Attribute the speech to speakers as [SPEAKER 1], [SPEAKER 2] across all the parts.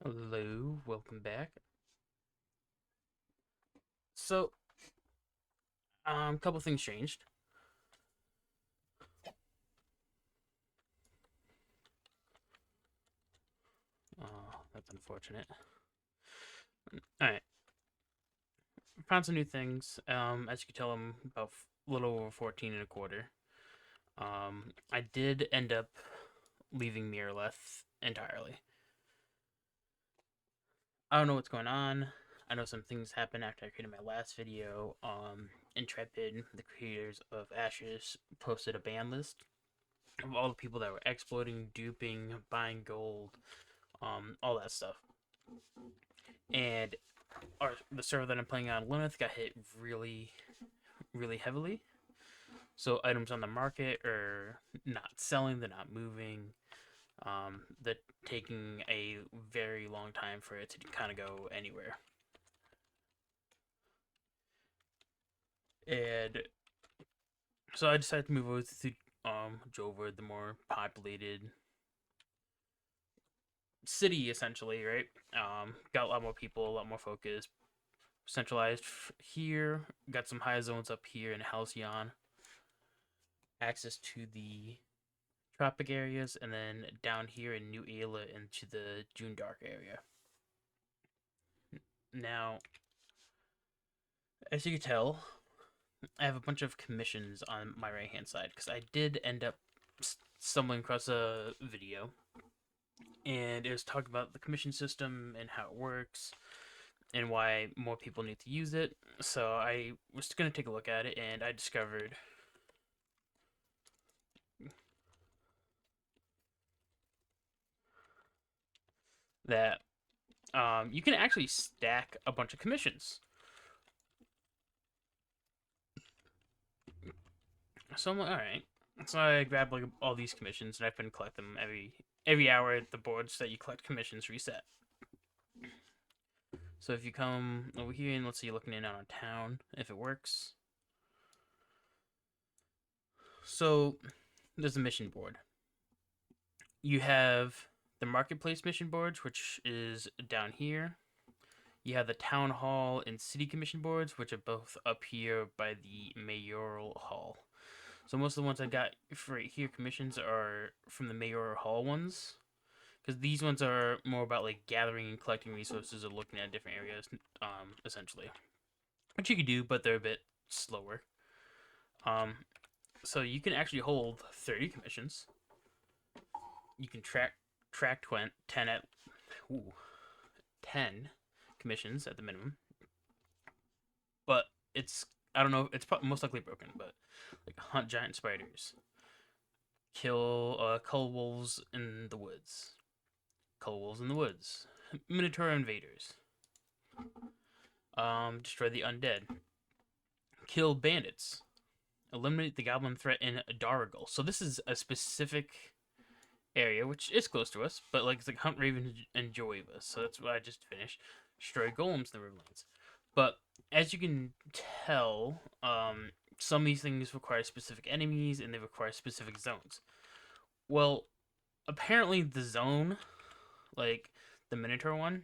[SPEAKER 1] Hello, welcome back. So, a couple things changed. Oh, that's unfortunate. All right, found some new things. As you can tell, I'm about a little over 14 and a quarter. I did end up leaving Mirrorleth entirely. I don't know what's going on. I know some things happened after I created my last video. Intrepid, the creators of Ashes, posted a ban list of all the people that were exploiting, duping, buying gold, all that stuff. And the server that I'm playing on, Lilith, got hit really, really heavily. So items on the market are not selling, they're not moving. They're taking a very long time for it to kind of go anywhere. And so I decided to move over to Jover, the more populated city, essentially, right? Got a lot more people, a lot more focus, centralized here. Got some high zones up here in Halcyon. Access to the tropic areas, and then down here in New Ayla into the June Dark area. Now, as you can tell, I have a bunch of commissions on my right hand side because I did end up stumbling across a video, and it was talking about the commission system and how it works and why more people need to use it. So I was going to take a look at it, and I discovered that you can actually stack a bunch of commissions. So I'm like, all right. So I grabbed like all these commissions, and I've been collecting them every hour. The boards that you collect commissions reset. So if you come over here and let's say you're looking in on a town, if it works. So there's a mission board. You have the marketplace mission boards, which is down here. You have the town hall and city commission boards, which are both up here by the mayoral hall. So most of the ones I got for right here commissions are from the mayoral hall ones, because these ones are more about like gathering and collecting resources or looking at different areas, essentially, which you can do, but they're a bit slower. Um, so you can actually hold 30 commissions. You can track 10 at ooh, 10 commissions at the minimum, but it's I don't know. It's most likely broken, but like hunt giant spiders, kill cull wolves in the woods, minotaur invaders, destroy the undead, kill bandits, eliminate the goblin threat in Dargle. So this is a specific area which is close to us, but like it's like hunt ravens and joivas. So that's what I just finished. Destroy golems in the riverlands. But as you can tell, some of these things require specific enemies and they require specific zones. Well, apparently the zone, like the Minotaur one,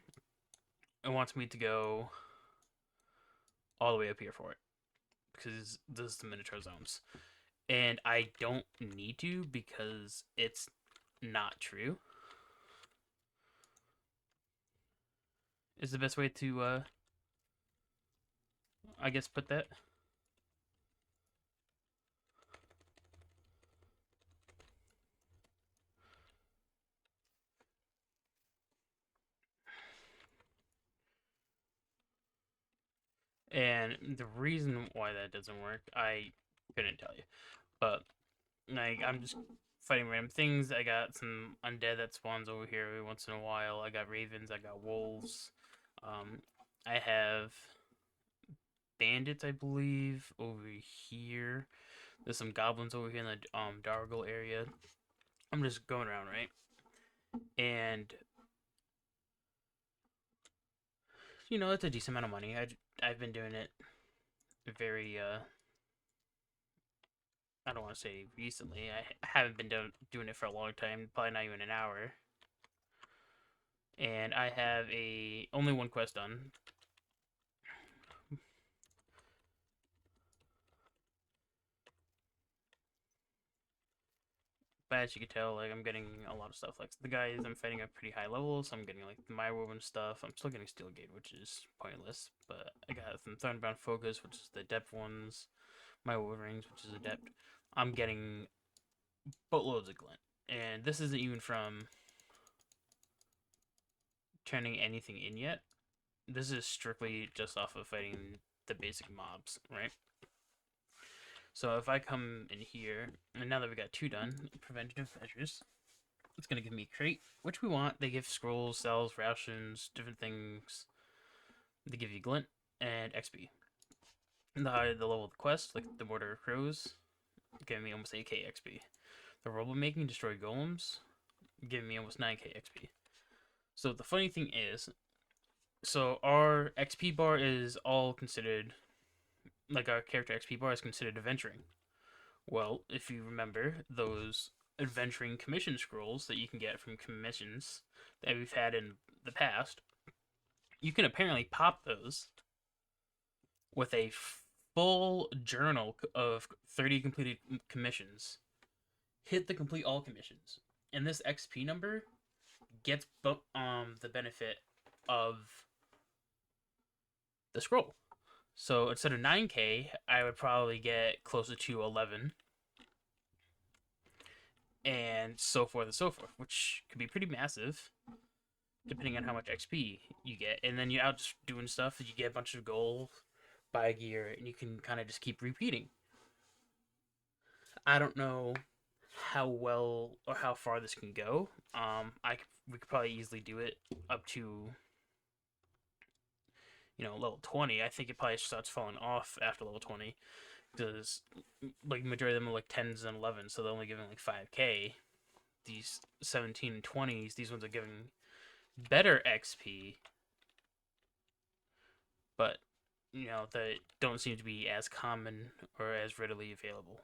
[SPEAKER 1] it wants me to go all the way up here for it because this is the Minotaur zones, and I don't need to because it's not true. Is the best way to, I guess, put that. And the reason why that doesn't work, I couldn't tell you. But like I'm just fighting random things. I got some undead that spawns over here every once in a while. I got ravens. I got wolves. Um, I have bandits, I believe, over here. There's some goblins over here in the Dargle area. I'm just going around, right? And it's a decent amount of money. I've been doing it very I don't want to say recently. I haven't been doing it for a long time, probably not even an hour. And I have only one quest done. But as you can tell, like I'm getting a lot of stuff. Like the guys I'm fighting at pretty high levels, so I'm getting like my woven stuff. I'm still getting Steelgate, which is pointless. But I got some Thornbound Focus, which is the adept ones. My woven rings, which is adept. I'm getting boatloads of glint, and this isn't even from turning anything in yet. This is strictly just off of fighting the basic mobs, right? So if I come in here, and now that we got 2 done, preventative measures, it's going to give me a crate, which we want. They give scrolls, cells, rations, different things. They give you glint and XP. And the higher the level of the quest, like the Mortar of Crows, giving me almost 8k XP. The Robo Making Destroy Golems, giving me almost 9k XP. So the funny thing is, so our XP bar is all considered, like our character XP bar is considered adventuring. Well, if you remember those adventuring commission scrolls that you can get from commissions that we've had in the past, you can apparently pop those with a full journal of 30 completed commissions. Hit the complete all commissions, and this XP number gets the benefit of the scroll. So instead of 9k, I would probably get closer to 11, and so forth and so forth, which could be pretty massive depending on how much XP you get. And then you're out just doing stuff, you get a bunch of gold, buy gear, and you can kind of just keep repeating. I don't know how well or how far this can go. We could probably easily do it up to, level 20. I think it probably starts falling off after level 20 because like majority of them are like 10s and 11s, so they're only giving like 5k. These 17 and 20s, these ones are giving better XP, but they don't seem to be as common or as readily available.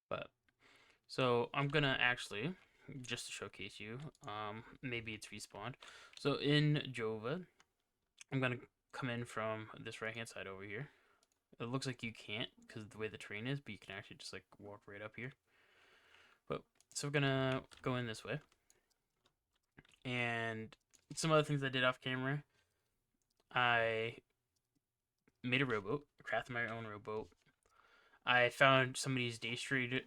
[SPEAKER 1] But so I'm gonna actually, just to showcase you, maybe it's respawned. So in Jova, I'm gonna come in from this right hand side over here. It looks like you can't because of the way the terrain is, but you can actually just like walk right up here. But so we're gonna go in this way. And some other things I did off camera, I made a rowboat, crafted my own rowboat. I found somebody's Daystrider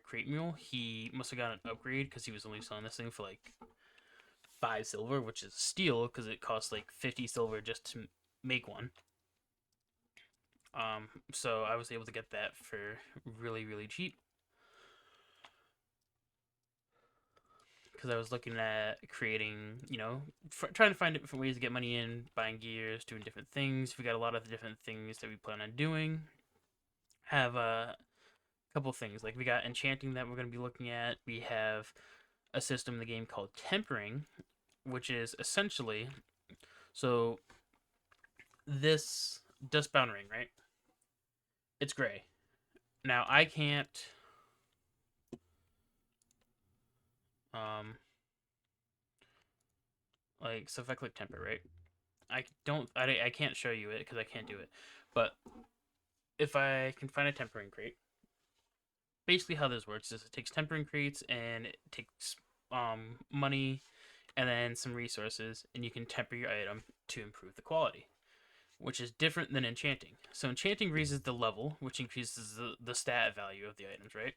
[SPEAKER 1] crate mule. He must have got an upgrade because he was only selling this thing for like 5 silver, which is a steal because it costs like 50 silver just to make one. So I was able to get that for really, really cheap. Because I was looking at creating, trying to find different ways to get money in, buying gears, doing different things. We got a lot of different things that we plan on doing. Have a couple things. Like we got enchanting that we're going to be looking at. We have a system in the game called tempering, which is essentially, so this dustbound ring, right? It's gray. Now I can't so if I click temper, right? I can't show you it because I can't do it. But if I can find a tempering crate, basically how this works is it takes tempering crates and it takes money and then some resources, and you can temper your item to improve the quality, which is different than enchanting. So enchanting raises the level, which increases the stat value of the items, right?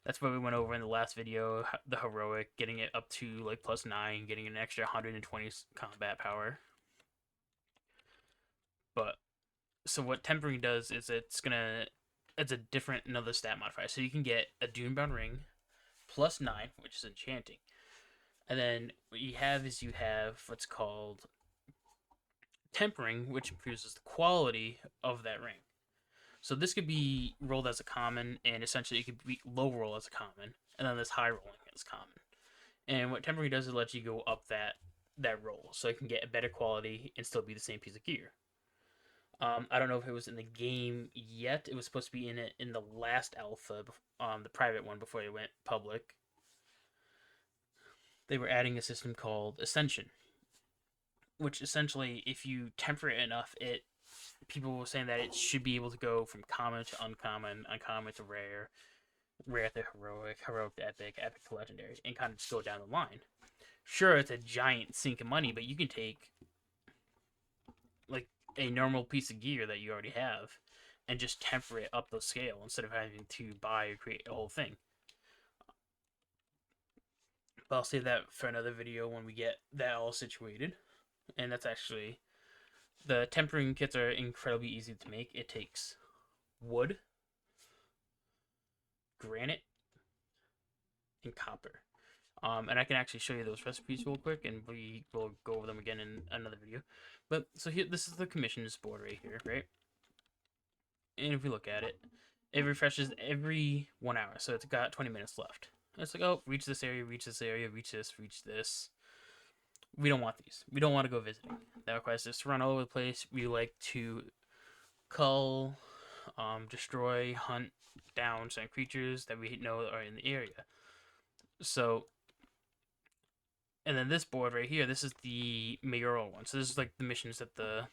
[SPEAKER 1] That's what we went over in the last video, the heroic, getting it up to like +9, getting an extra 120 combat power. But so what tempering does is it's another stat modifier. So you can get a Dunebound ring +9, which is enchanting. And then what you have is what's called tempering, which improves the quality of that ring. So this could be rolled as a common, and essentially it could be low roll as a common, and then this high rolling as common. And what tempering does is let you go up that roll, so it can get a better quality and still be the same piece of gear. I don't know if it was in the game yet. It was supposed to be in it in the last alpha, the private one before it went public. They were adding a system called Ascension, which essentially, if you temper it enough, people were saying that it should be able to go from common to uncommon, uncommon to rare, rare to heroic, heroic to epic, epic to legendary, and kind of just go down the line. Sure, it's a giant sink of money, but you can take like a normal piece of gear that you already have and just temper it up the scale instead of having to buy or create a whole thing. But I'll save that for another video when we get that all situated. And that's actually, the tempering kits are incredibly easy to make. It takes wood, granite, and copper. And I can actually show you those recipes real quick, and we will go over them again in another video. But so here, this is the commissions board right here, right? And if we look at it, it refreshes every 1 hour, so it's got 20 minutes left. It's like, oh, reach this area, reach this area, reach this, reach this. We don't want these. We don't want to go visiting. That requires us to run all over the place. We like to cull, destroy, hunt down certain creatures that we know are in the area. So, and then this board right here, this is the mayoral one. So this is like the missions that the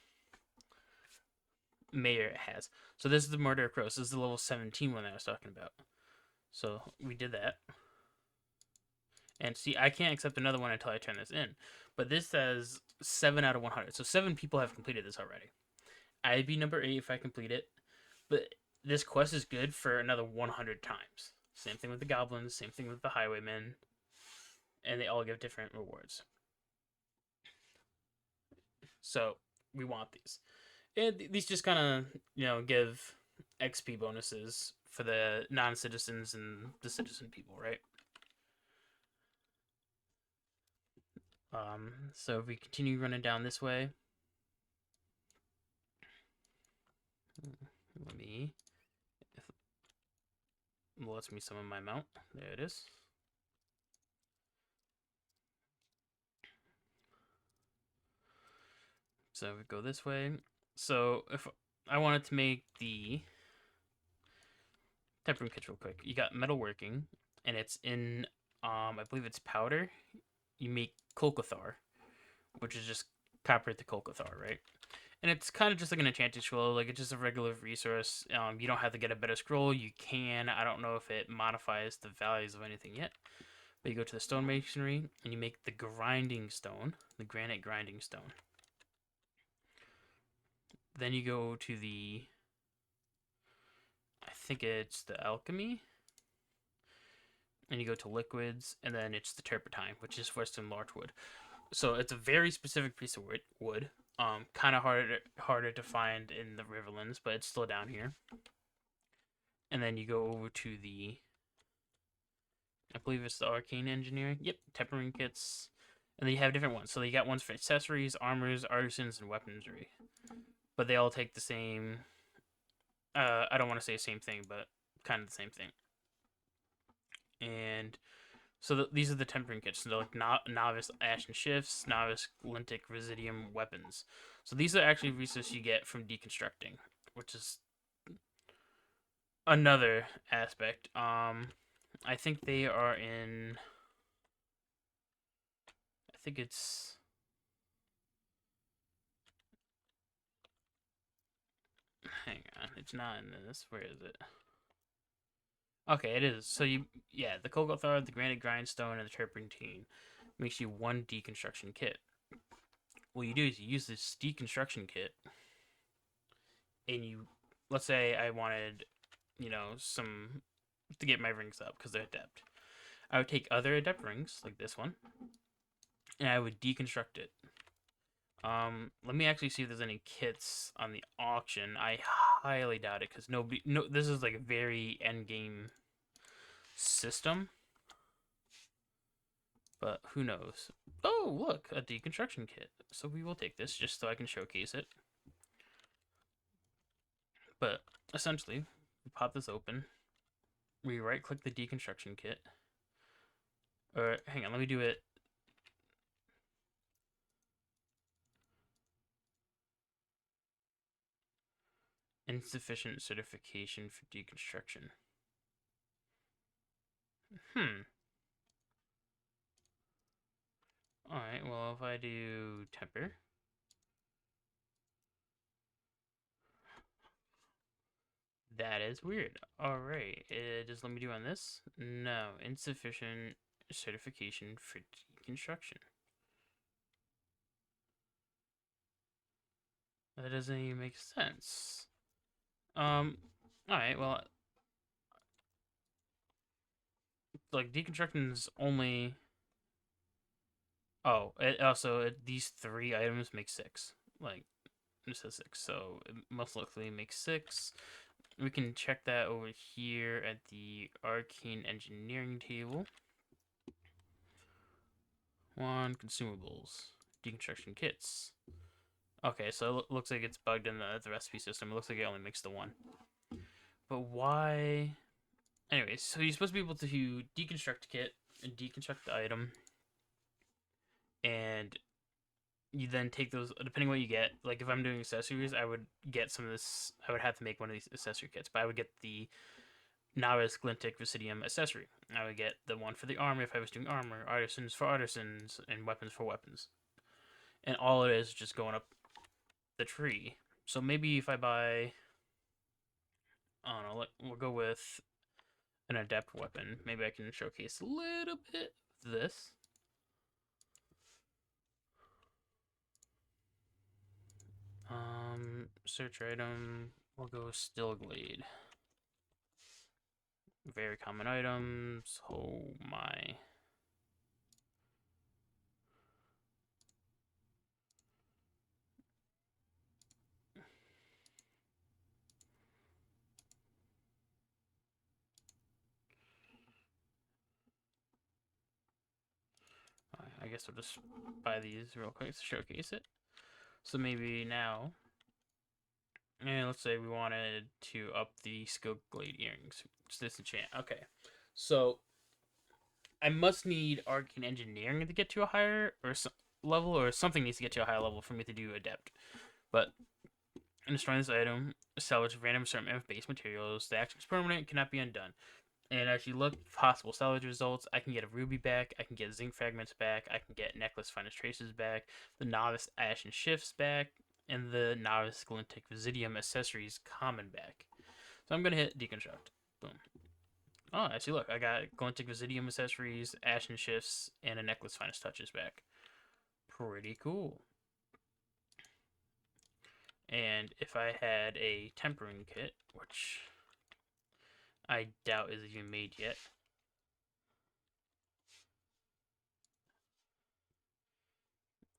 [SPEAKER 1] mayor has. So this is the Murder of Crows. This is the level 17 one that I was talking about. So we did that. And see, I can't accept another one until I turn this in. But this says 7 out of 100. So 7 people have completed this already. I'd be number 8 if I complete it. But this quest is good for another 100 times. Same thing with the goblins. Same thing with the highwaymen. And they all give different rewards. So we want these. And these just kind of, give XP bonuses for the non-citizens and the citizen people, right? So if we continue running down this way, let me, lets me summon my mount. There it is. So we go this way. So if I wanted to make the tempering kit real quick, you got metalworking, and it's in, I believe it's powder. You make Kolkathar, which is just copper to Kolkathar, right? And it's kind of just like an enchanted scroll, like it's just a regular resource. You don't have to get a better scroll. You can. I don't know if it modifies the values of anything yet. But you go to the stone masonry, and you make the grinding stone, the granite grinding stone. Then you go to the, I think it's the alchemy. And you go to liquids, and then it's the turpentine, which is Western larch wood. So it's a very specific piece of wood. Kind of harder to find in the Riverlands, but it's still down here. And then you go over to the, I believe it's the arcane engineering. Yep, tempering kits. And then you have different ones. So you got ones for accessories, armors, artisans, and weaponry. But they all take the same, I don't want to say the same thing, but kind of the same thing. And so these are the tempering kits. So they're like novice ashen shifts, novice glintic residium weapons. So these are actually resources you get from deconstructing, which is another aspect. I think they are in, I think it's, hang on, it's not in this. Where is it? Okay, it is. So the Kolgothar, the granite grindstone, and the turpentine makes you 1 deconstruction kit. What you do is you use this deconstruction kit, and let's say I wanted, some to get my rings up because they're adept. I would take other adept rings like this one, and I would deconstruct it. Let me actually see if there's any kits on the auction. I highly doubt it because this is like a very end game system, but who knows? Oh, look, a deconstruction kit. So we will take this just so I can showcase it. But essentially, we pop this open. We right-click the deconstruction kit. Or hang on, let me do it. Insufficient certification for deconstruction. Alright, well, if I do temper. That is weird. Alright, does let me do on this? No, insufficient certification for deconstruction. That doesn't even make sense. Alright, well, like, deconstruction is only... Oh, it also, these 3 items make 6. Like, it says 6, so it most likely makes 6. We can check that over here at the arcane engineering table. 1, consumables, deconstruction kits. Okay, so it looks like it's bugged in the recipe system. It looks like it only makes the 1. But why? Anyway, so you're supposed to be able to deconstruct a kit and deconstruct the item, and you then take those, depending what you get. Like if I'm doing accessories, I would get some of this. I would have to make one of these accessory kits, but I would get the Novice Glintic Visidium accessory. I would get the one for the armor if I was doing armor, artisans for artisans, and weapons for weapons. And all it is just going up the tree. So maybe if I buy, I don't know, we'll go with an adept weapon. Maybe I can showcase a little bit of this. Search item, we'll go Stillglade. Very common items. Oh my. I guess we'll just buy these real quick to showcase it. So maybe now, and let's say we wanted to up the Stillglade earrings. It's this enchant. Okay, so I must need arcane engineering to get to a higher level, or something needs to get to a higher level for me to do adept. But in destroying this item, salvage random assortment of base materials. The action is permanent, cannot be undone. And as you look possible salvage results, I can get a ruby back, I can get zinc fragments back, I can get necklace finest traces back, the novice ashen shifts back, and the novice glintic visidium accessories common back. So I'm gonna hit deconstruct. Boom. Oh, actually, look, I got glintic visidium accessories, ashen shifts, and a necklace finest touches back. Pretty cool. And if I had a tempering kit, which I doubt is even made yet.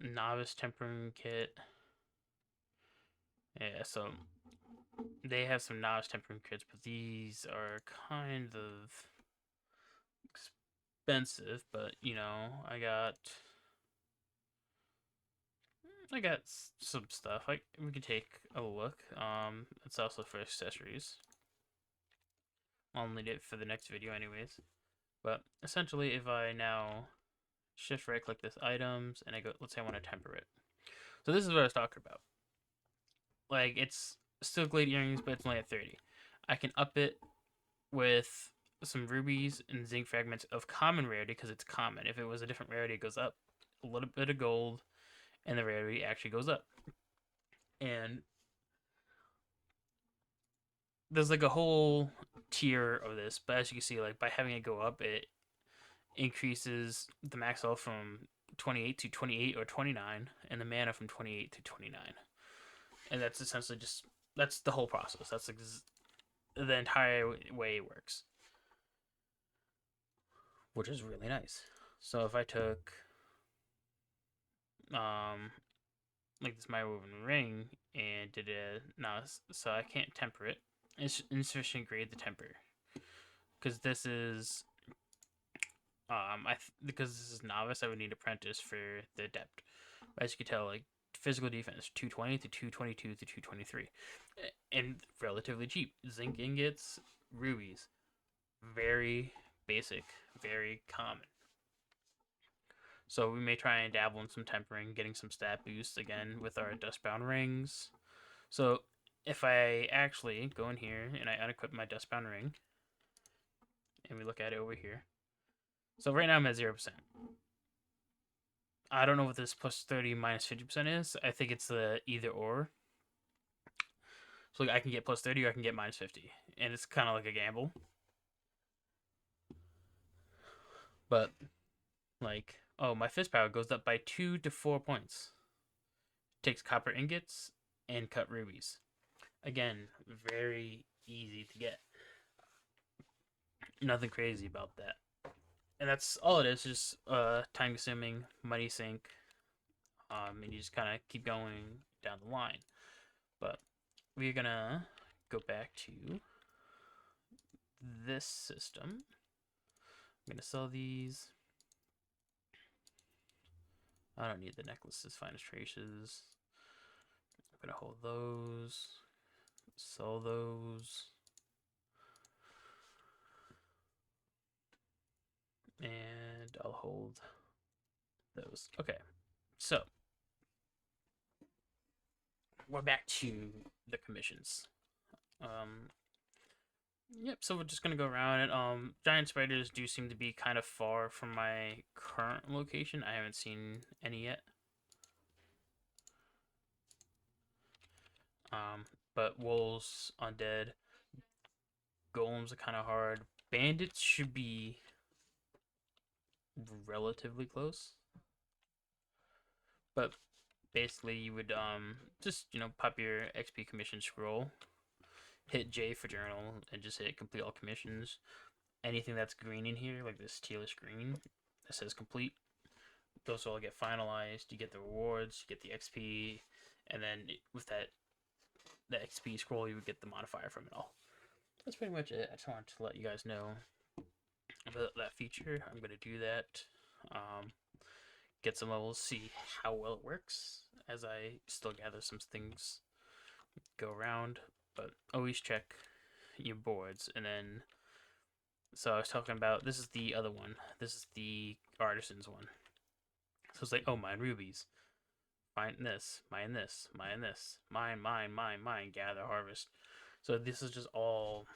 [SPEAKER 1] Novice tempering kit. Yeah, so they have some novice tempering kits, but these are kind of expensive. But you know, I got some stuff. Like we can take a look. It's also for accessories. I'll need it for the next video, anyways. But essentially, if I now shift right click this items and I go, let's say I want to temper it. So this is what I was talking about. Like it's still Glade earrings, but it's only at 30. I can up it with some rubies and zinc fragments of common rarity because it's common. If it was a different rarity, it goes up a little bit of gold, and the rarity actually goes up. And there's like a whole tier of this, but as you can see, like by having it go up, it increases the max health from 28 to 28 or 29, and the mana from 28 to 29. And that's essentially just that's the whole process. That's the entire way it works, which is really nice. So if I took like this my woven ring and did it now, so I can't temper it. It's insufficient grade to temper because this is because this is novice, I would need apprentice for the adept. As you can tell, like physical defense 220 to 222 to 223, and relatively cheap. Zinc ingots, rubies, very basic, very common. So we may try and dabble in some tempering, getting some stat boosts again with our dustbound rings. So if I actually go in here and I unequip my Dustbound Ring, and we look at it over here, so right now I'm at 0%. I don't know what this plus 30 minus 50% is. I think it's the either or. So like, I can get plus 30 or I can get minus 50. And it's kind of like a gamble. But, like, oh, my fist power goes up by 2 to 4 points. Takes copper ingots and cut rubies. Again, very easy to get. Nothing crazy about that. And that's all it is, just time consuming, money sink, and you just kind of keep going down the line. But we're gonna go back to this system. I'm gonna sell these. I don't need the necklaces, finest traces. I'm gonna hold those, sell those, and I'll hold those. Okay, so we're back to the commissions. Yep, so we're just gonna go around it. Giant spiders do seem to be kind of far from my current location. I haven't seen any yet. But wolves, undead, golems are kind of hard. Bandits should be relatively close. But basically, you would just pop your XP commission scroll, hit J for journal, and just hit complete all commissions. Anything that's green in here, like this tealish green, that says complete, those all get finalized. You get the rewards, you get the XP, and then with the XP scroll, you would get the modifier from it all. That's pretty much it. I just wanted to let you guys know about that feature. I'm gonna do that. Get some levels, see how well it works as I still gather some things, go around, but always check your boards. And then, so I was talking about, this is the other one. This is the artisans one. So it's like, oh, mine rubies. Mine this, mine this, mine this, mine, gather, harvest. So this is just all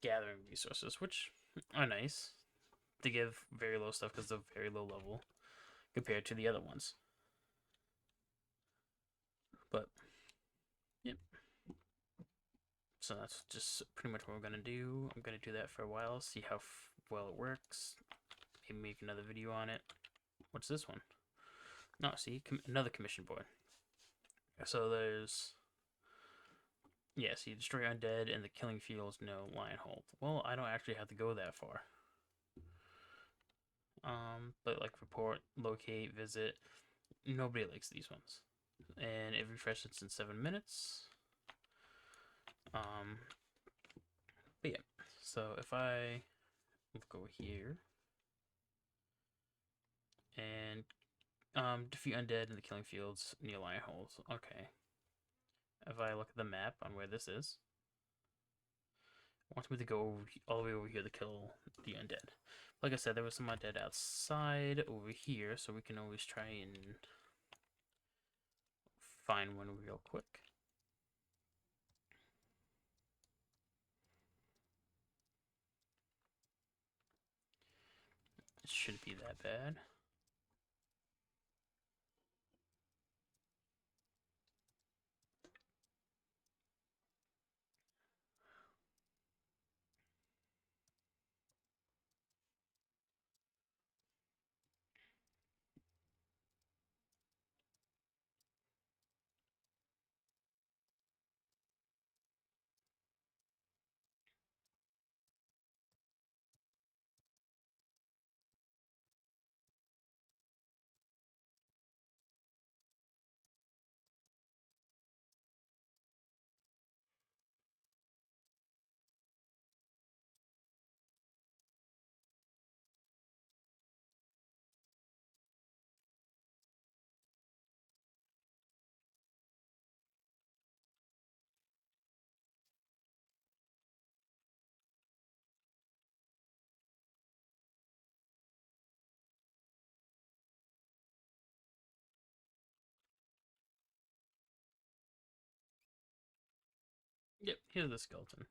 [SPEAKER 1] gathering resources, which are nice to give very low stuff because of very low level compared to the other ones. But, yep. So that's just pretty much what we're going to do. I'm going to do that for a while, see how well it works. Maybe make another video on it. What's this one? No, see, another commission board. So there's, yeah, see, destroy undead and the killing fields, no lion hold. Well, I don't actually have to go that far. But like report, locate, visit, nobody likes these ones. And it refreshes in 7 minutes. But yeah, so if I go here and defeat undead in the killing fields near lion holes. Okay. If I look at the map on where this is, it wants me to go all the way over here to kill the undead. Like I said, there was some undead outside over here, so we can always try and find one real quick. It shouldn't be that bad. Yep, here's the skeleton.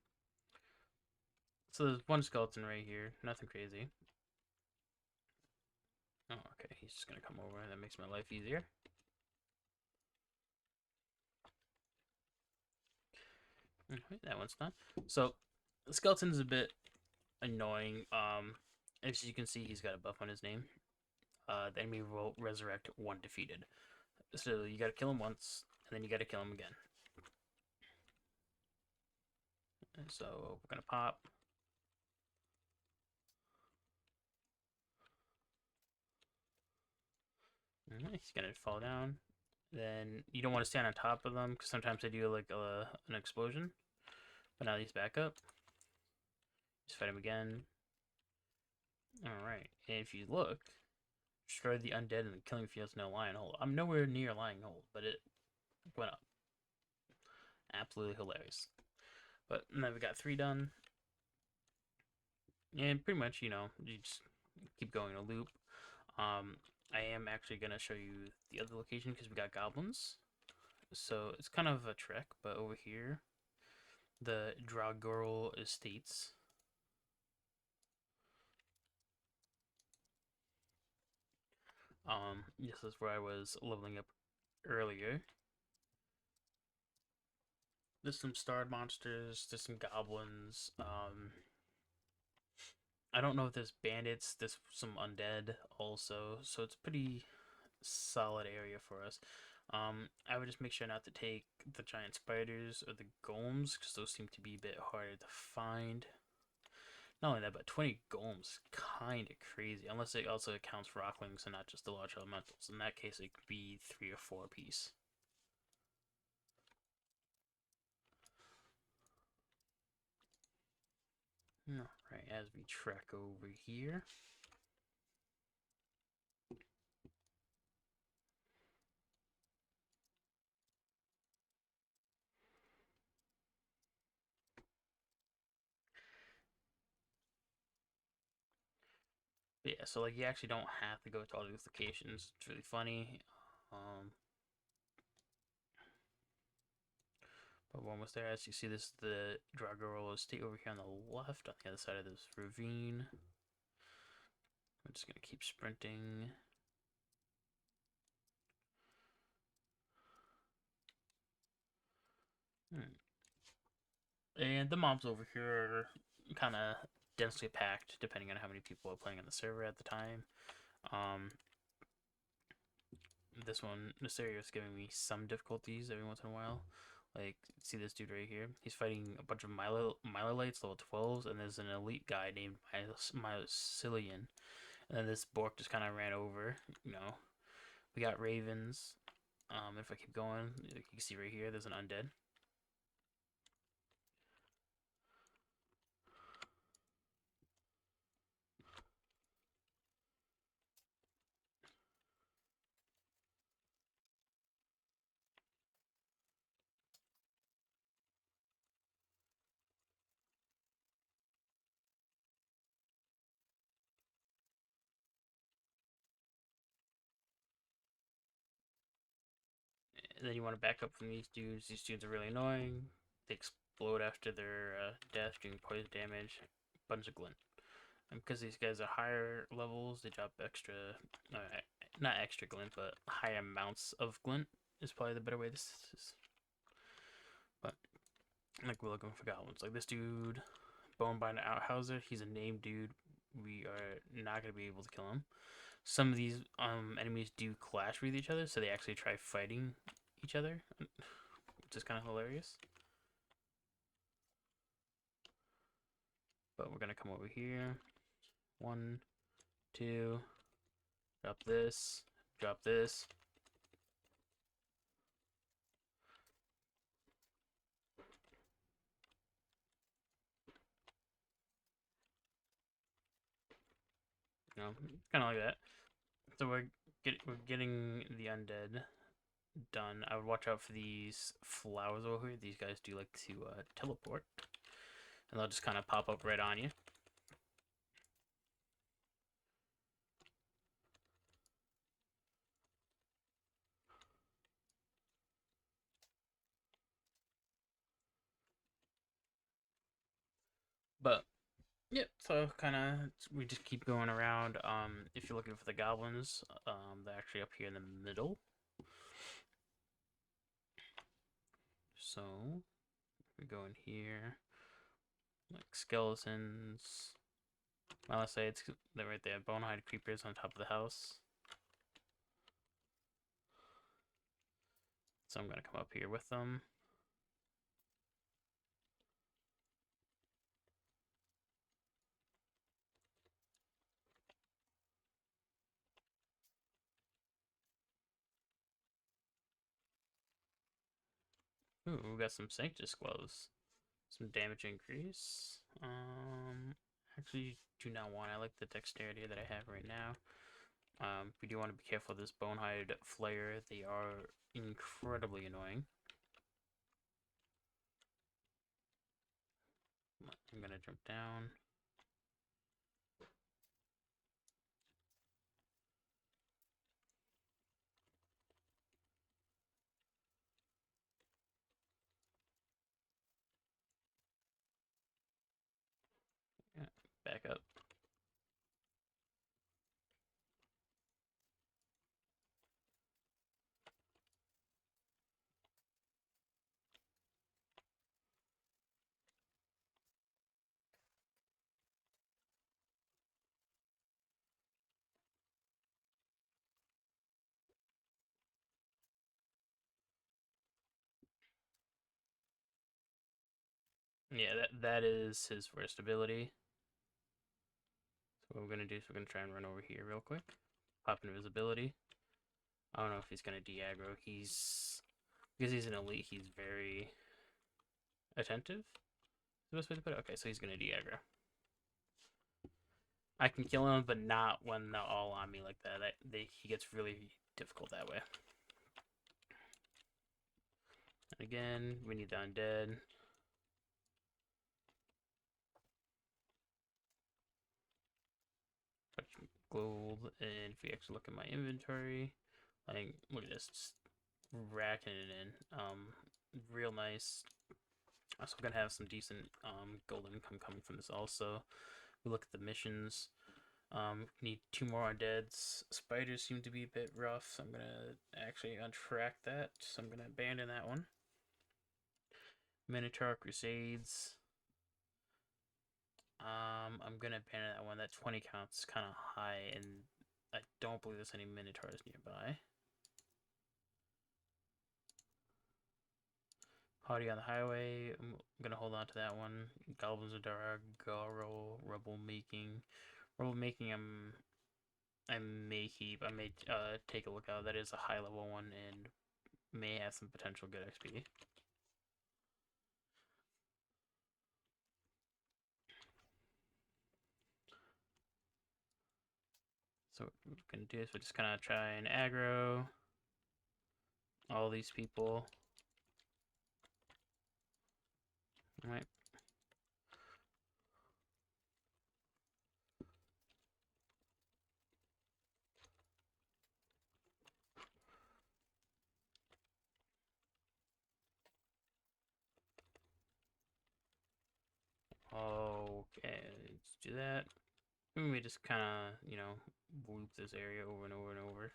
[SPEAKER 1] So there's one skeleton right here, nothing crazy. Oh, okay, he's just gonna come over. That makes my life easier. Okay, that one's done. So the skeleton's a bit annoying. As you can see, he's got a buff on his name. The enemy will resurrect one defeated. So you gotta kill him once, and then you gotta kill him again. And so we're gonna pop. Alright, he's gonna fall down. Then you don't want to stand on top of them because sometimes they do like an explosion. But now he's back up. Just fight him again. Alright, and if you look, destroy the undead and the killing field's no lion hold. I'm nowhere near lying hold, but it went up. Absolutely hilarious. But now we got 3 done. And pretty much, you know, you just keep going a loop. I am actually going to show you the other location because we got goblins. So it's kind of a trek, but over here, the Dragorl Estates. This is where I was leveling up earlier. There's some starred monsters, there's some goblins. I don't know if there's bandits, there's some undead also, so it's pretty solid area for us. I would just make sure not to take the giant spiders or the golems because those seem to be a bit harder to find. Not only that, but 20 golems is kind of crazy, unless it also accounts for rocklings and not just the large elementals. In that case, it could be 3 or 4 apiece. Alright, as we trek over here. But yeah, so like you actually don't have to go to all these locations. It's really funny. But we're almost there. As you see, this is the Dragorol Estate over here on the left, on the other side of this ravine. I'm just gonna keep sprinting. And the mobs over here are kind of densely packed, depending on how many people are playing on the server at the time. This area is giving me some difficulties every once in a while. Like, see this dude right here? He's fighting a bunch of Mylolites, level 12s, and there's an elite guy named Mycelian. And then this Bork just kind of ran over, you know. We got ravens. If I keep going, you can see right here, there's an undead. And then you want to back up from these dudes. These dudes are really annoying. They explode after their death, doing poison damage. Bunch of glint. And because these guys are higher levels, they drop extra, not extra glint, but high amounts of glint is probably the better way this is. But like we're looking for goblins. Like this dude, Bonebinder Outhouser, he's a named dude. We are not gonna be able to kill him. Some of these enemies do clash with each other, so they actually try fighting each other, which is kind of hilarious. But we're gonna come over here. 1, 2, drop this, drop this. You know, kind of like that. So we're getting the undead done. I would watch out for these flowers over here. These guys do like to teleport, and they'll just kind of pop up right on you. Yep. So kind of we just keep going around. If you're looking for the goblins, they're actually up here in the middle. So we go in here, like skeletons. Well, let's say they're right there. Bonehide creepers on top of the house. So I'm gonna come up here with them. Ooh, we got some Sanctus gloves. Some damage increase. Actually, do not want. I like the dexterity that I have right now. We do want to be careful of this bonehide flare. They are incredibly annoying. I'm gonna jump down. Yeah, back up. Yeah, that is his first ability. So what we're gonna do is we're gonna try and run over here real quick. Pop invisibility. I don't know if he's gonna de-aggro. Because he's an elite, he's very attentive. Is the best way to put it? Okay, so he's gonna de-aggro. I can kill him, but not when they're all on me like that. He gets really difficult that way. And again, we need the undead. Gold, and if we actually look at my inventory, like look at this, just racking it in. Real nice. Also gonna have some decent gold income coming from this also. We look at the missions. Need 2 more undeads. Spiders seem to be a bit rough, so I'm gonna actually untrack that. So I'm gonna abandon that one. Minotaur Crusades. I'm gonna abandon that one. That 20 counts kind of high, and I don't believe there's any Minotaurs nearby. Party on the Highway. I'm gonna hold on to that one. Goblins of Dara, Garo, Rebel Making. Rebel Making, I may keep. I may take a look out. That is a high level one and may have some potential good XP. So what we're gonna do is we're just gonna try and aggro all these people. All right. Okay, let's do that. And we just kind of, loop this area over and over and over.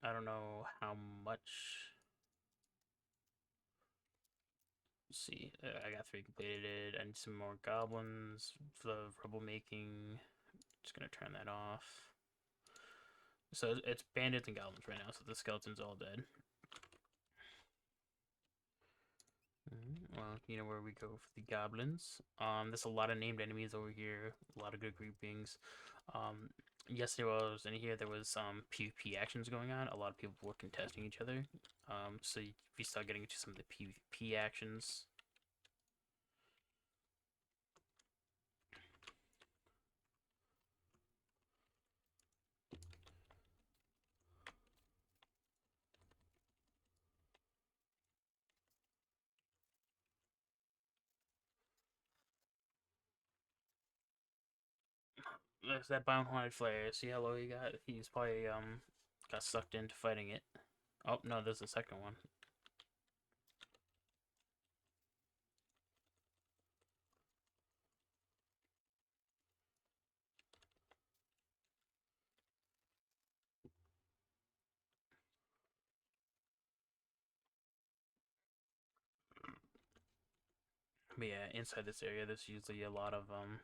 [SPEAKER 1] I don't know how much. Let's see. I got 3 completed. I need some more goblins. The rebel making. Just gonna turn that off. So it's bandits and goblins right now. So the skeleton's all dead. Well, you know where we go for the goblins. There's a lot of named enemies over here. A lot of good groupings. Yesterday while I was in here, there was PvP actions going on. A lot of people were contesting each other. So we start getting into some of the PvP actions. There's that Bound-Haunted Flare. See how low he got? He's probably got sucked into fighting it. Oh no, there's a second one. But yeah, inside this area, there's usually a lot of I'm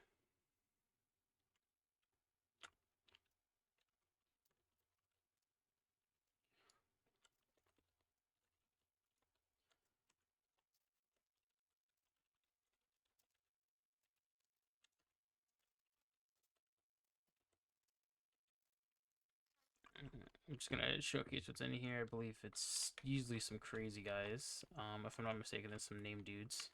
[SPEAKER 1] just gonna showcase what's in here. I believe it's usually some crazy guys. If I'm not mistaken, there's some name dudes.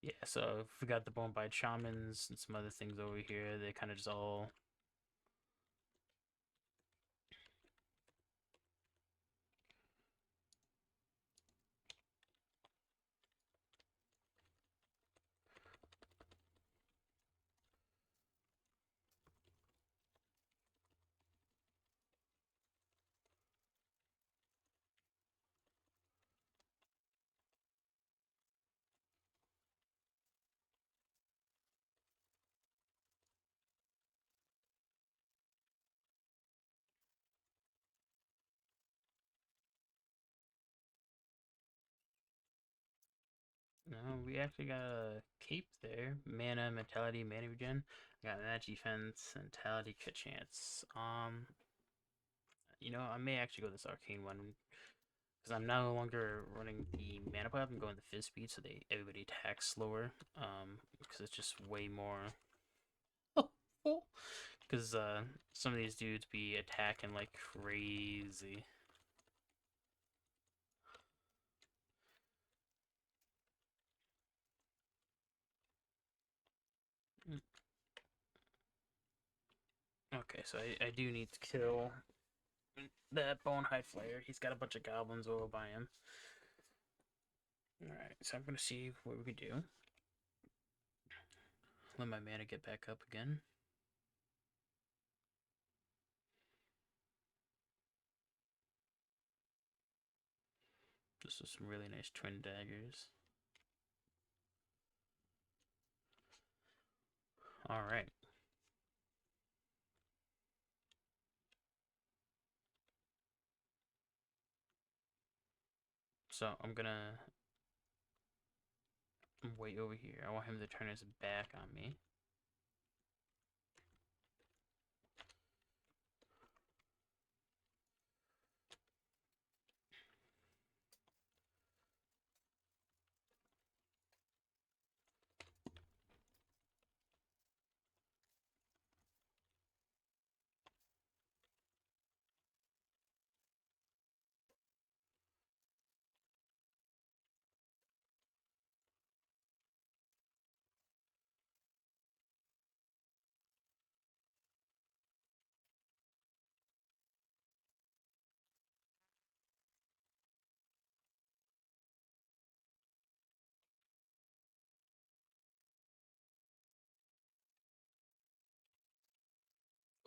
[SPEAKER 1] Yeah, so we got the Bonebite Shamans and some other things over here. They kind of just all. No, we actually got a cape there. Mana, mentality, mana regen. I got magic defense, mentality, crit chance. I may actually go this arcane one because I'm no longer running the mana pipe. I'm going the fizz speed, so everybody attacks slower. Because it's just way more. Because some of these dudes be attacking like crazy. Okay, so I do need to kill that Bonehide Flare. He's got a bunch of goblins over by him. Alright, so I'm gonna see what we can do. Let my mana get back up again. This is some really nice twin daggers. Alright. So I'm gonna wait over here. I want him to turn his back on me.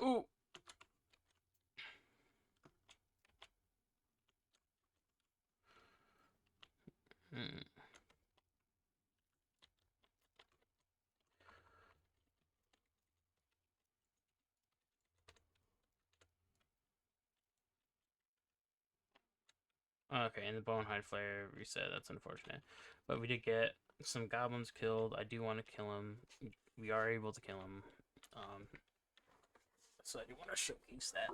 [SPEAKER 1] Ooh! Hmm. Okay, and the Bonehide Flare reset. That's unfortunate. But we did get some goblins killed. I do want to kill him. We are able to kill him. So I do want to showcase that.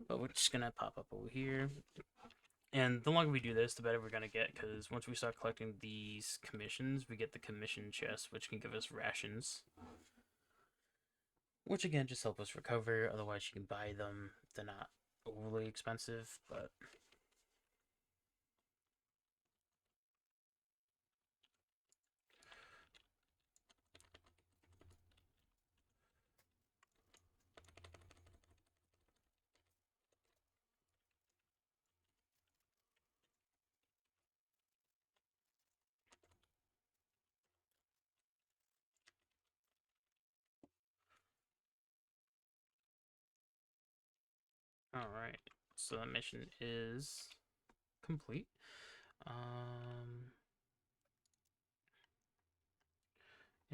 [SPEAKER 1] But we're just gonna pop up over here. And the longer we do this, the better we're gonna get, because once we start collecting these commissions, we get the commission chest, which can give us rations. Which again just help us recover, otherwise you can buy them. They're not overly expensive, but alright. So the mission is complete.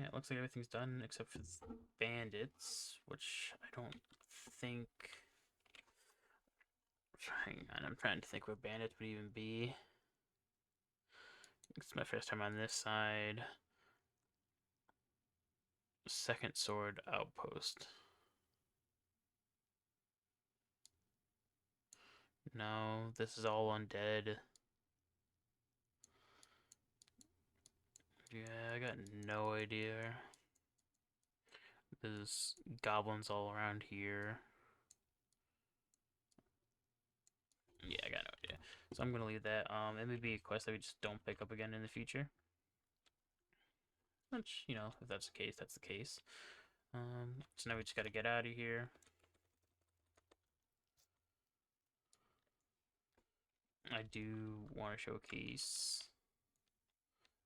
[SPEAKER 1] Yeah, it looks like everything's done except for bandits, which I don't think. Hang on, I'm trying to think where bandits would even be. It's my first time on this side. Second sword outpost. No, this is all undead. Yeah, I got no idea. There's goblins all around here. Yeah, I got no idea. So I'm gonna leave that. It may be a quest that we just don't pick up again in the future. Which, you know, if that's the case, that's the case. So now we just gotta get out of here. I do want to showcase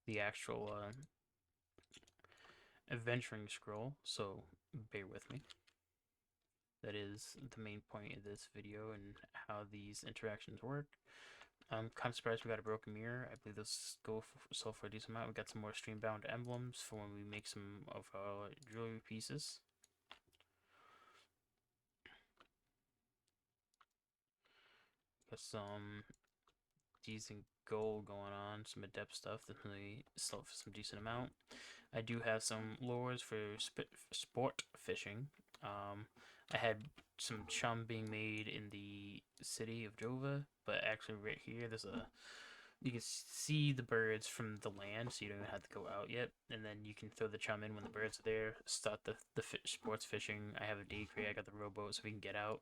[SPEAKER 1] the actual adventuring scroll, so bear with me. That is the main point of this video and how these interactions work. I'm kind of surprised we got a broken mirror. I believe this go sell for a decent amount. We got some more stream-bound emblems for when we make some of our jewelry pieces. Got some decent gold going on, some adept stuff that really sell for some decent amount. I do have some lures for sport fishing. I had some chum being made in the city of Jova, but actually right here there's a you can see the birds from the land, so you don't even have to go out yet. And then you can throw the chum in when the birds are there. Start the sports fishing. I have a day crate. I got the rowboat, so we can get out.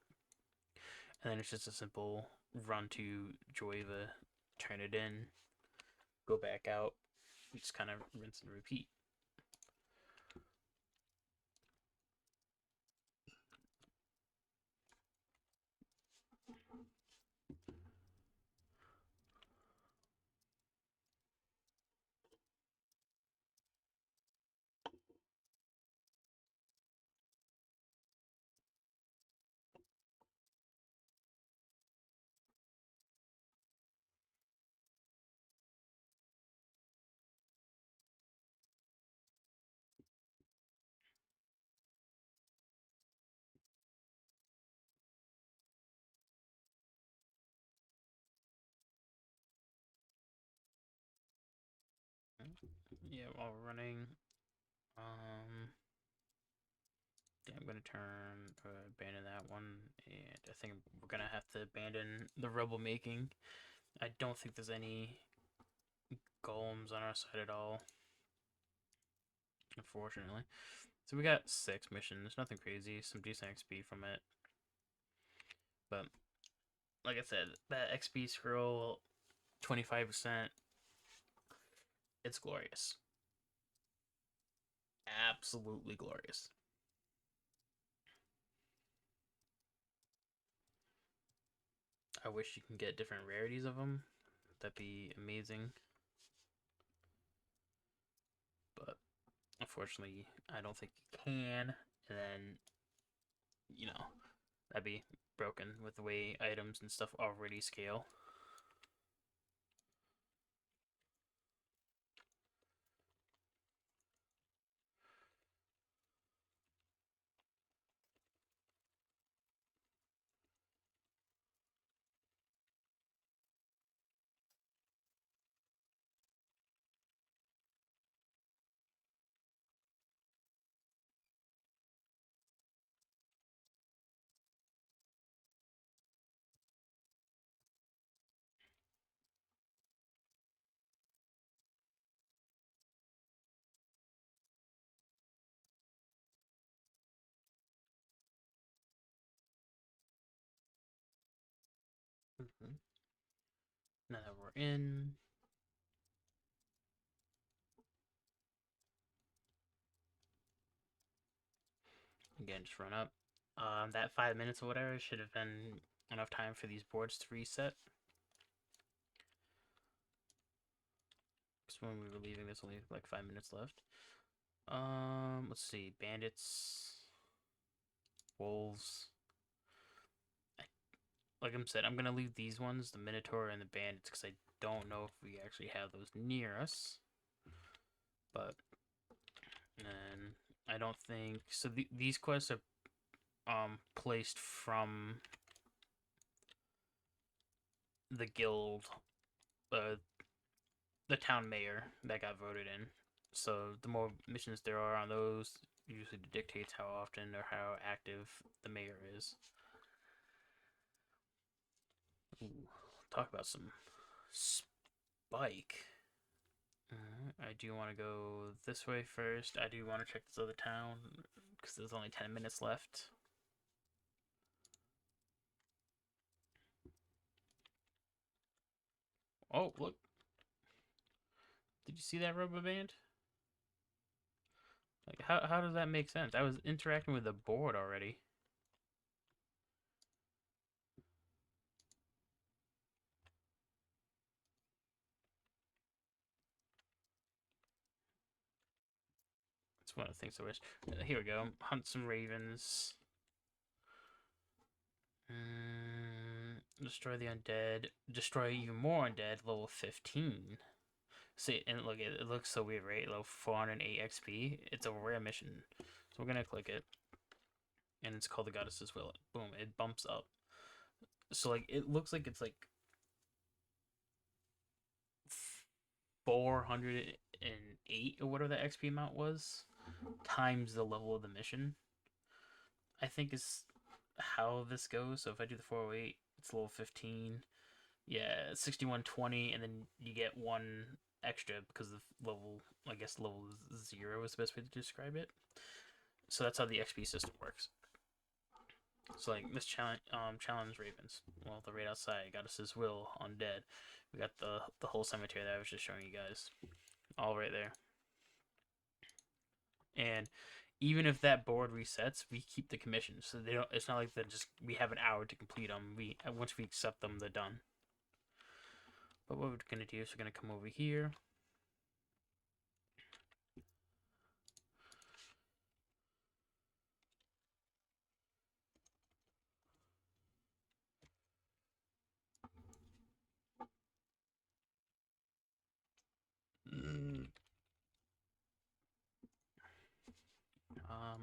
[SPEAKER 1] And then it's just a simple run to Joiva, turn it in, go back out, just kind of rinse and repeat. Yeah, while running, yeah, I'm gonna abandon that one, and I think we're gonna have to abandon the rubble making. I don't think there's any golems on our side at all, unfortunately. So we got 6 missions, nothing crazy, some decent XP from it. But like I said, that XP scroll, 25%, it's glorious. Absolutely glorious. I wish you can get different rarities of them. That'd be amazing. But unfortunately, I don't think you can. And then, you know, that'd be broken with the way items and stuff already scale. Now that we're in, again, just run up. That 5 minutes or whatever should have been enough time for these boards to reset. Because when we were leaving, there's only like 5 minutes left. Let's see, bandits, wolves. Like I said, I'm gonna leave these ones, the minotaur and the bandits, because I don't know if we actually have those near us. But And I don't think so. These quests are placed from the guild, uh, the town mayor that got voted in. So the more missions there are on those, usually dictates how often or how active the mayor is. Ooh, talk about some spike. I do want to go this way first. I do want to check this other town because there's only 10 minutes left. Oh, look. Did you see that rubber band? Like, how does that make sense? I was interacting with the board already. That's one of the things I wish. Here we go. Hunt some ravens. Destroy the undead. Destroy even more undead. Level 15. See, and look, it looks so weird, right? Level 408 XP. It's a rare mission. So we're gonna click it. And it's called the Goddess's Will. Boom, it bumps up. So, like, it looks like it's like 408 or whatever the XP amount was, times the level of the mission. I think is how this goes. So if I do the 408, it's level 15. Yeah, 6120, and then you get one extra because of level, I guess level 0 is the best way to describe it. So that's how the XP system works. So like this challenge ravens. Well, the raid outside got us his will undead. We got the whole cemetery that I was just showing you guys, all right there. And even if that board resets, we keep the commissions. So they don't. It's not like that. Just we have an hour to complete them. We once we accept them, they're done. But what we're gonna do is we're gonna come over here.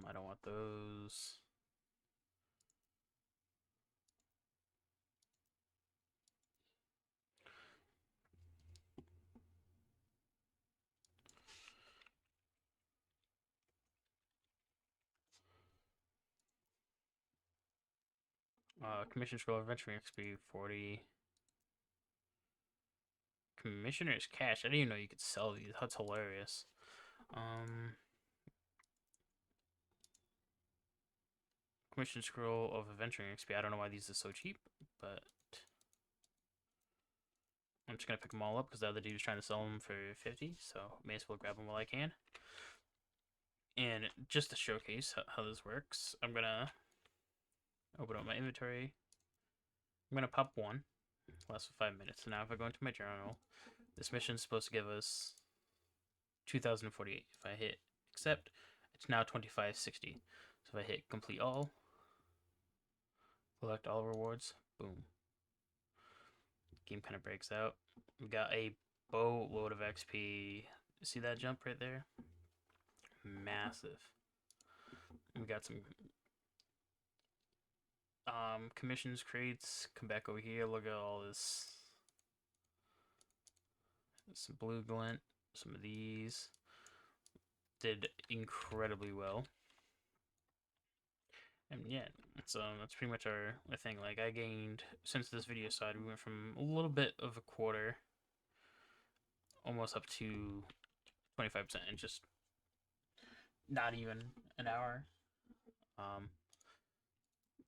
[SPEAKER 1] I don't want those. Commission scroll adventuring XP 40. Commissioner's cash. I didn't even know you could sell these. That's hilarious. Commission scroll of adventuring XP. I don't know why these are so cheap, but I'm just gonna pick them all up because the other dude is trying to sell them for 50. So may as well grab them while I can. And just to showcase how this works, I'm gonna open up my inventory. I'm gonna pop one. Lasts for 5 minutes. So now if I go into my journal, this mission is supposed to give us 2048. If I hit accept, it's now 2560. So if I hit complete all, collect all rewards, boom. Game kind of breaks out. We got a boatload of XP. See that jump right there? Massive. We got some commissions crates. Come back over here. Look at all this. Some blue glint. Some of these did incredibly well. And yeah, that's pretty much our thing. Like I gained since this video started, we went from a little bit of a quarter, almost up to 25% in just not even an hour.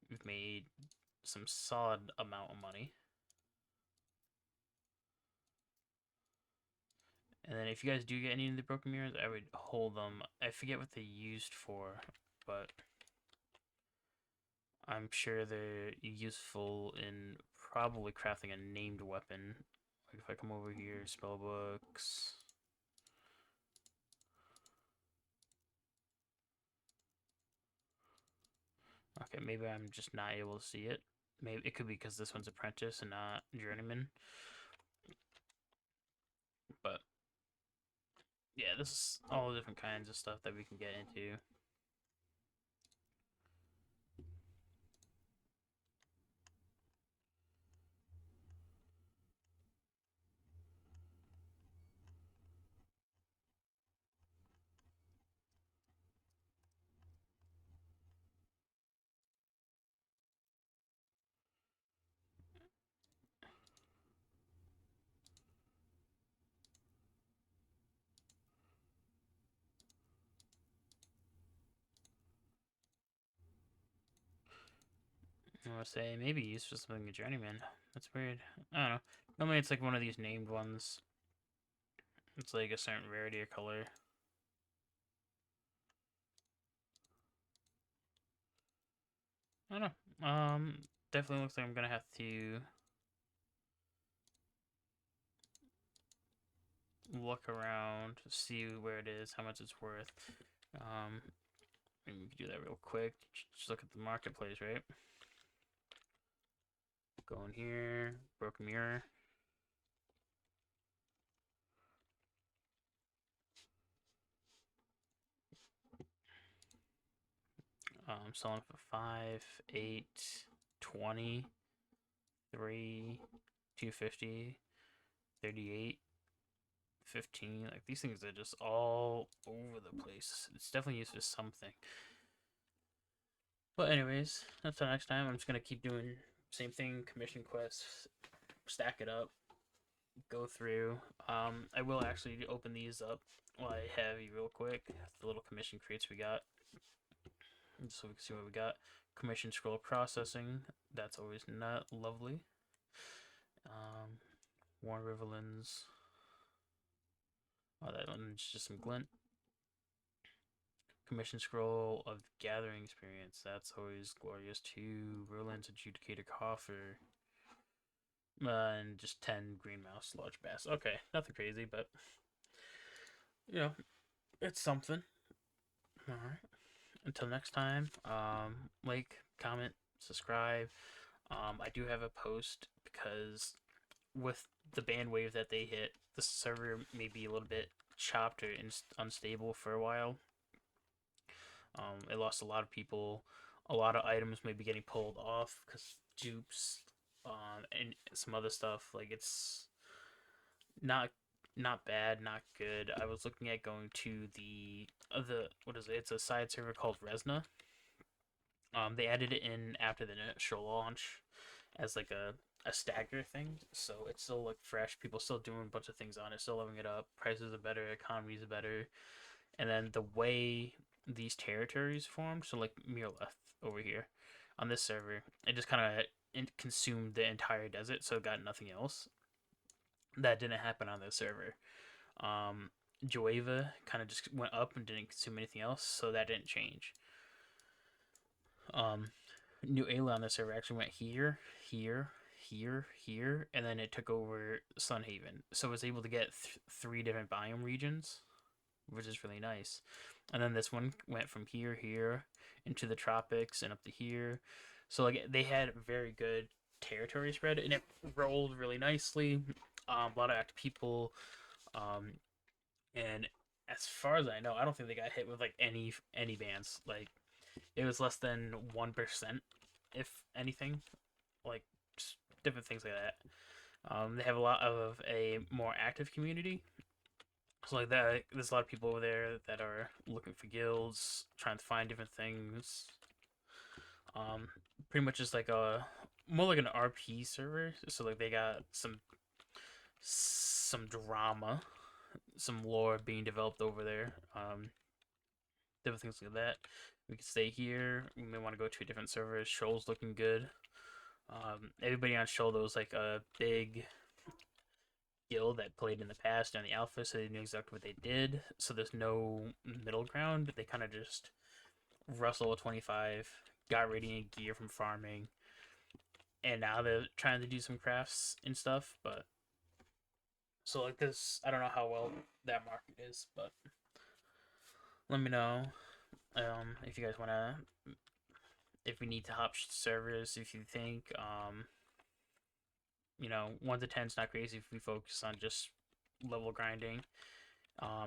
[SPEAKER 1] We've made some solid amount of money. And then if you guys do get any of the broken mirrors, I would hold them. I forget what they're used for, but I'm sure they're useful in probably crafting a named weapon. Like if I come over here, spell books. Okay, maybe I'm just not able to see it. Maybe it could be because this one's apprentice and not journeyman. But Yeah, this is all the different kinds of stuff that we can get into. I want to say maybe used for something a journeyman. That's weird. I don't know. Normally it's like one of these named ones. It's like a certain rarity or color. I don't know. Definitely looks like I'm gonna have to look around, see where it is, how much it's worth. Um, maybe we can do that real quick. Just look at the marketplace, right? Go in here, broken mirror. Selling for 5, 8, 20, 3, 250, 38, 15. Like these things are just all over the place. It's definitely used for something. But anyways, until next time, I'm just gonna keep doing same thing, commission quests, stack it up, go through. I will actually open these up while I have you real quick. The little commission crates we got, so we can see what we got. Commission scroll processing. That's always not lovely. Warren Riverlands. Oh, that one's just some glint. Commission scroll of gathering experience. That's always glorious too. Riverlands adjudicator coffer. And just 10 green mouse large bass. Okay, nothing crazy, but you know, it's something. All right. Until next time, like, comment, subscribe. I do have a post because with the band wave that they hit, the server may be a little bit chopped or unstable for a while. It lost a lot of people. A lot of items may be getting pulled off because dupes, and some other stuff. Like it's not not bad, not good. I was looking at going to the what is it? It's a side server called Resna. They added it in after the initial launch as like a stagger thing, so it's still like fresh. People still doing a bunch of things on it, still loving it up. Prices are better, economies are better, and then the way these territories formed, so like Mirleth over here on this server, it just kind of consumed the entire desert, so it got nothing else. That didn't happen on this server. Um, Joeva kind of just went up and didn't consume anything else, so that didn't change. Um, New Ayla on this server actually went here, here, here, here, and then it took over Sunhaven. So it was able to get 3 different biome regions, which is really nice. And then this one went from here, here, into the tropics and up to here. So like they had very good territory spread, and it rolled really nicely. A lot of active people, um, and as far as I know, I don't think they got hit with like any bans. Like it was less than 1%, if anything. Like just different things like that. They have a lot of a more active community. So like that, there's a lot of people over there that are looking for guilds, trying to find different things. Um, Pretty much just like a more like an RP server. So like they got some drama, some lore being developed over there. Different things like that. We could stay here. We may want to go to a different server. Shoal's looking good. Everybody on Shoal was like a big guild that played in the past on the alpha, so they knew exactly what they did. So there's no middle ground. They kind of just Russell 25 got radiant gear from farming, and now they're trying to do some crafts and stuff. But so like this, I don't know how well that market is, but let me know if you guys want to, if we need to hop servers, if you think 1 to 10 is not crazy if we focus on just level grinding.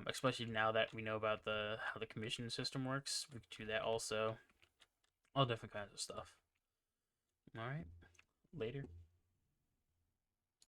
[SPEAKER 1] Especially now that we know about the how the commission system works, we can do that also. All different kinds of stuff. All right, later.